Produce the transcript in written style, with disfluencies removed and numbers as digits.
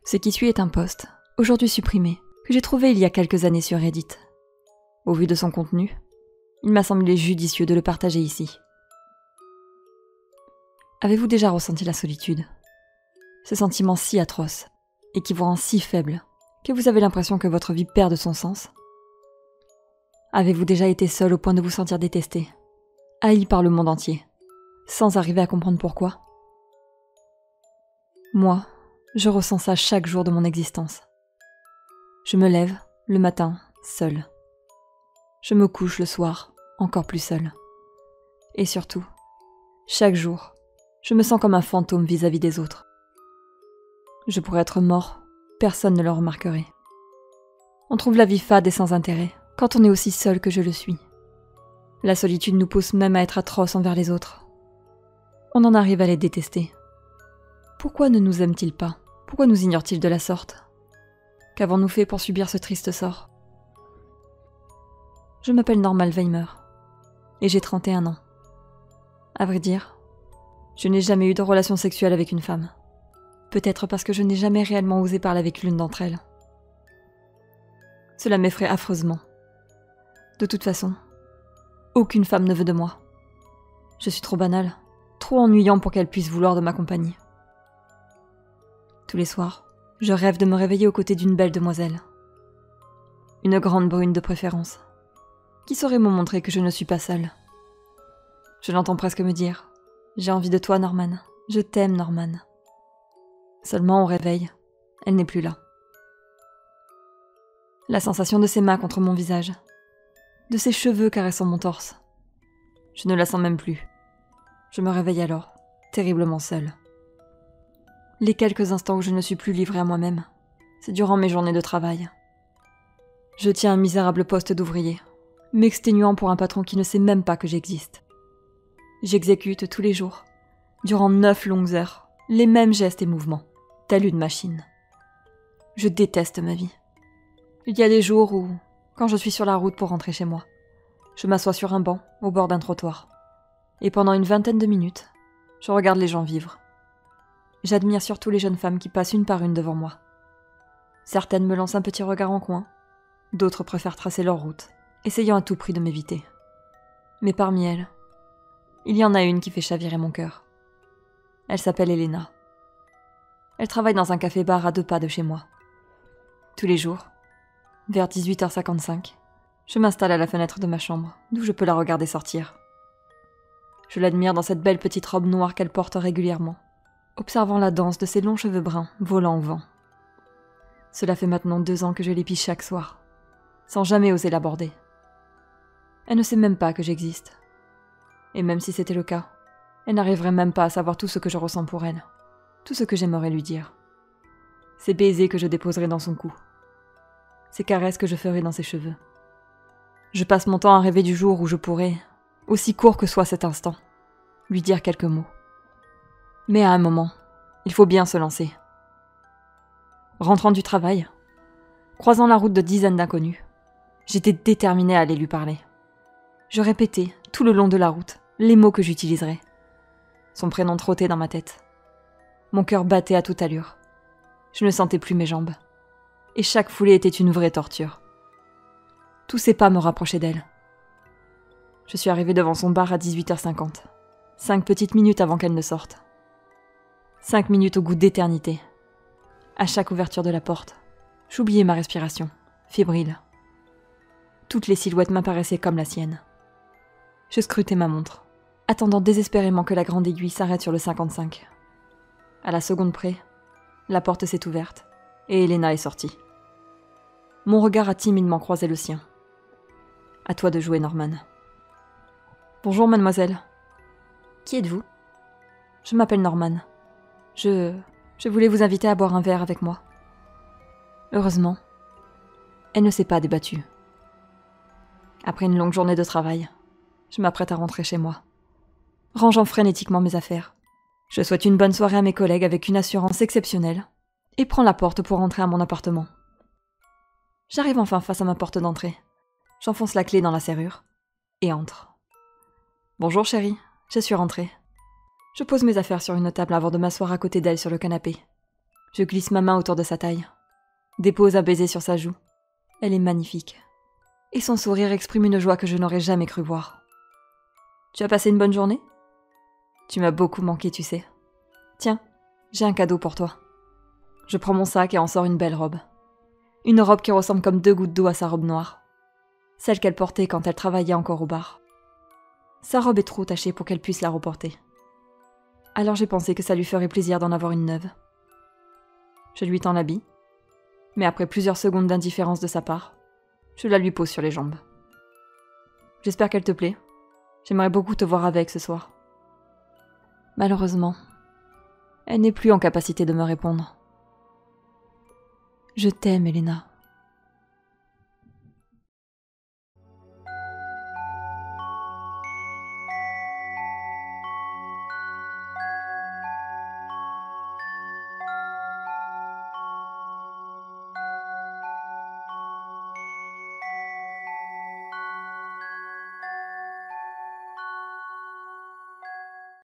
Ce qui suit est un post, aujourd'hui supprimé, que j'ai trouvé il y a quelques années sur Reddit. Au vu de son contenu, il m'a semblé judicieux de le partager ici. Avez-vous déjà ressenti la solitude? Ce sentiment si atroce, et qui vous rend si faible, que vous avez l'impression que votre vie perd de son sens? Avez-vous déjà été seul au point de vous sentir détesté, haï par le monde entier, sans arriver à comprendre pourquoi? Moi, je ressens ça chaque jour de mon existence. Je me lève, le matin, seul. Je me couche le soir, encore plus seul. Et surtout, chaque jour, je me sens comme un fantôme vis-à-vis des autres. Je pourrais être mort, personne ne le remarquerait. On trouve la vie fade et sans intérêt, quand on est aussi seul que je le suis. La solitude nous pousse même à être atroces envers les autres. On en arrive à les détester. Pourquoi ne nous aiment-ils pas? Pourquoi nous ignorent-ils de la sorte? Qu'avons-nous fait pour subir ce triste sort? Je m'appelle Norman Weimer, et j'ai 31 ans. À vrai dire, je n'ai jamais eu de relation sexuelle avec une femme. Peut-être parce que je n'ai jamais réellement osé parler avec l'une d'entre elles. Cela m'effraie affreusement. De toute façon, aucune femme ne veut de moi. Je suis trop banal, trop ennuyant pour qu'elle puisse vouloir de ma compagnie. Tous les soirs, je rêve de me réveiller aux côtés d'une belle demoiselle. Une grande brune de préférence, qui saurait me montrer que je ne suis pas seule. Je l'entends presque me dire « J'ai envie de toi, Norman. Je t'aime, Norman. » Seulement au réveil, elle n'est plus là. La sensation de ses mains contre mon visage, de ses cheveux caressant mon torse. Je ne la sens même plus. Je me réveille alors, terriblement seule. Les quelques instants où je ne suis plus livrée à moi-même, c'est durant mes journées de travail. Je tiens un misérable poste d'ouvrier, m'exténuant pour un patron qui ne sait même pas que j'existe. J'exécute tous les jours, durant 9 longues heures, les mêmes gestes et mouvements, telle une machine. Je déteste ma vie. Il y a des jours où, quand je suis sur la route pour rentrer chez moi, je m'assois sur un banc au bord d'un trottoir, et pendant une vingtaine de minutes, je regarde les gens vivre. J'admire surtout les jeunes femmes qui passent une par une devant moi. Certaines me lancent un petit regard en coin, d'autres préfèrent tracer leur route, essayant à tout prix de m'éviter. Mais parmi elles, il y en a une qui fait chavirer mon cœur. Elle s'appelle Elena. Elle travaille dans un café-bar à 2 pas de chez moi. Tous les jours, vers 18h55, je m'installe à la fenêtre de ma chambre, d'où je peux la regarder sortir. Je l'admire dans cette belle petite robe noire qu'elle porte régulièrement, observant la danse de ses longs cheveux bruns volant au vent. Cela fait maintenant 2 ans que je l'épie chaque soir, sans jamais oser l'aborder. Elle ne sait même pas que j'existe. Et même si c'était le cas, elle n'arriverait même pas à savoir tout ce que je ressens pour elle, tout ce que j'aimerais lui dire. Ces baisers que je déposerai dans son cou, ces caresses que je ferai dans ses cheveux. Je passe mon temps à rêver du jour où je pourrai, aussi court que soit cet instant, lui dire quelques mots. Mais à un moment, il faut bien se lancer. Rentrant du travail, croisant la route de dizaines d'inconnus, j'étais déterminée à aller lui parler. Je répétais, tout le long de la route, les mots que j'utiliserais. Son prénom trottait dans ma tête. Mon cœur battait à toute allure. Je ne sentais plus mes jambes. Et chaque foulée était une vraie torture. Tous ces pas me rapprochaient d'elle. Je suis arrivée devant son bar à 18h50. 5 petites minutes avant qu'elle ne sorte. 5 minutes au goût d'éternité. À chaque ouverture de la porte, j'oubliais ma respiration, fébrile. Toutes les silhouettes m'apparaissaient comme la sienne. Je scrutais ma montre, attendant désespérément que la grande aiguille s'arrête sur le 55. À la seconde près, la porte s'est ouverte, et Elena est sortie. Mon regard a timidement croisé le sien. À toi de jouer, Norman. Bonjour, mademoiselle. Qui êtes-vous? Je m'appelle Norman. Je voulais vous inviter à boire un verre avec moi. Heureusement, elle ne s'est pas débattue. Après une longue journée de travail, je m'apprête à rentrer chez moi, rangeant frénétiquement mes affaires. Je souhaite une bonne soirée à mes collègues avec une assurance exceptionnelle et prends la porte pour rentrer à mon appartement. J'arrive enfin face à ma porte d'entrée. J'enfonce la clé dans la serrure et entre. Bonjour chérie, je suis rentrée. Je pose mes affaires sur une table avant de m'asseoir à côté d'elle sur le canapé. Je glisse ma main autour de sa taille, dépose un baiser sur sa joue. Elle est magnifique. Et son sourire exprime une joie que je n'aurais jamais cru voir. Tu as passé une bonne journée ? Tu m'as beaucoup manqué, tu sais. Tiens, j'ai un cadeau pour toi. Je prends mon sac et en sors une belle robe. Une robe qui ressemble comme 2 gouttes d'eau à sa robe noire. Celle qu'elle portait quand elle travaillait encore au bar. Sa robe est trop tachée pour qu'elle puisse la reporter. Alors j'ai pensé que ça lui ferait plaisir d'en avoir une neuve. Je lui tends l'habit, mais après plusieurs secondes d'indifférence de sa part, je la lui pose sur les jambes. J'espère qu'elle te plaît. J'aimerais beaucoup te voir avec ce soir. Malheureusement, elle n'est plus en capacité de me répondre. Je t'aime, Elena.